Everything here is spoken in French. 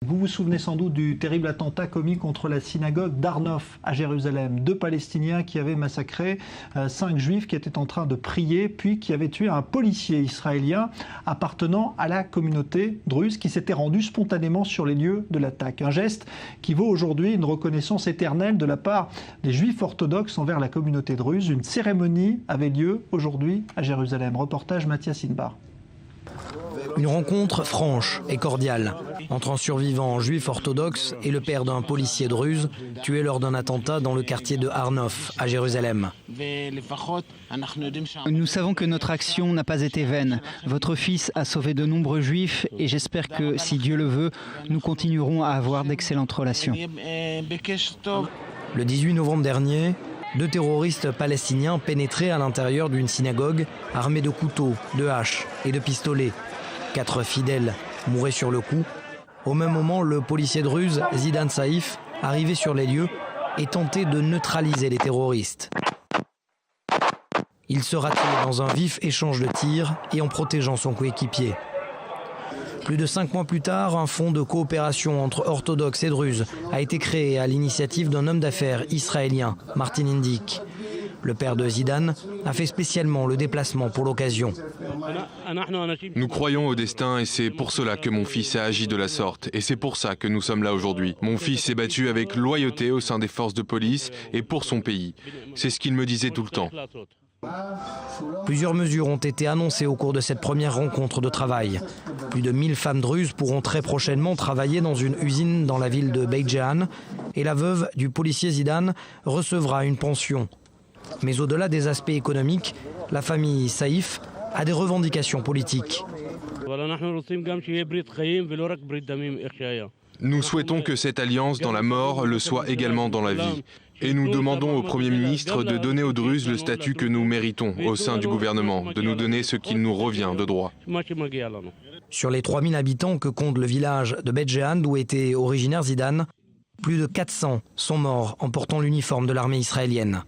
Vous vous souvenez sans doute du terrible attentat commis contre la synagogue d'Ar-Nof à Jérusalem. 2 Palestiniens qui avaient massacré 5 Juifs qui étaient en train de prier, puis qui avaient tué un policier israélien appartenant à la communauté druze qui s'était rendu spontanément sur les lieux de l'attaque. Un geste qui vaut aujourd'hui une reconnaissance éternelle de la part des Juifs orthodoxes envers la communauté druze. Une cérémonie avait lieu aujourd'hui à Jérusalem. Reportage Mathias Inbar. Une rencontre franche et cordiale entre un survivant juif orthodoxe et le père d'un policier druze tué lors d'un attentat dans le quartier de Ar-Nof à Jérusalem. Nous savons que notre action n'a pas été vaine. Votre fils a sauvé de nombreux juifs et j'espère que, si Dieu le veut, nous continuerons à avoir d'excellentes relations. Le 18 novembre dernier, 2 terroristes palestiniens pénétraient à l'intérieur d'une synagogue armés de couteaux, de haches et de pistolets. 4 fidèles mouraient sur le coup. Au même moment, le policier druze Zidan Saïf arrivait sur les lieux et tentait de neutraliser les terroristes. Il sera tué dans un vif échange de tirs et en protégeant son coéquipier. Plus de 5 mois plus tard, un fonds de coopération entre orthodoxes et druzes a été créé à l'initiative d'un homme d'affaires israélien, Martin Indyk. Le père de Zidan a fait spécialement le déplacement pour l'occasion. Nous croyons au destin et c'est pour cela que mon fils a agi de la sorte. Et c'est pour ça que nous sommes là aujourd'hui. Mon fils s'est battu avec loyauté au sein des forces de police et pour son pays. C'est ce qu'il me disait tout le temps. Plusieurs mesures ont été annoncées au cours de cette première rencontre de travail. Plus de 1000 femmes druzes pourront très prochainement travailler dans une usine dans la ville de Beit Jehan et la veuve du policier Zidan recevra une pension. Mais au-delà des aspects économiques, la famille Saïf a des revendications politiques. Nous souhaitons que cette alliance dans la mort le soit également dans la vie. Et nous demandons au Premier ministre de donner aux Druzes le statut que nous méritons au sein du gouvernement, de nous donner ce qu'il nous revient de droit. Sur les 3000 habitants que compte le village de Beit Jehan, d'où était originaire Zidan, plus de 400 sont morts en portant l'uniforme de l'armée israélienne.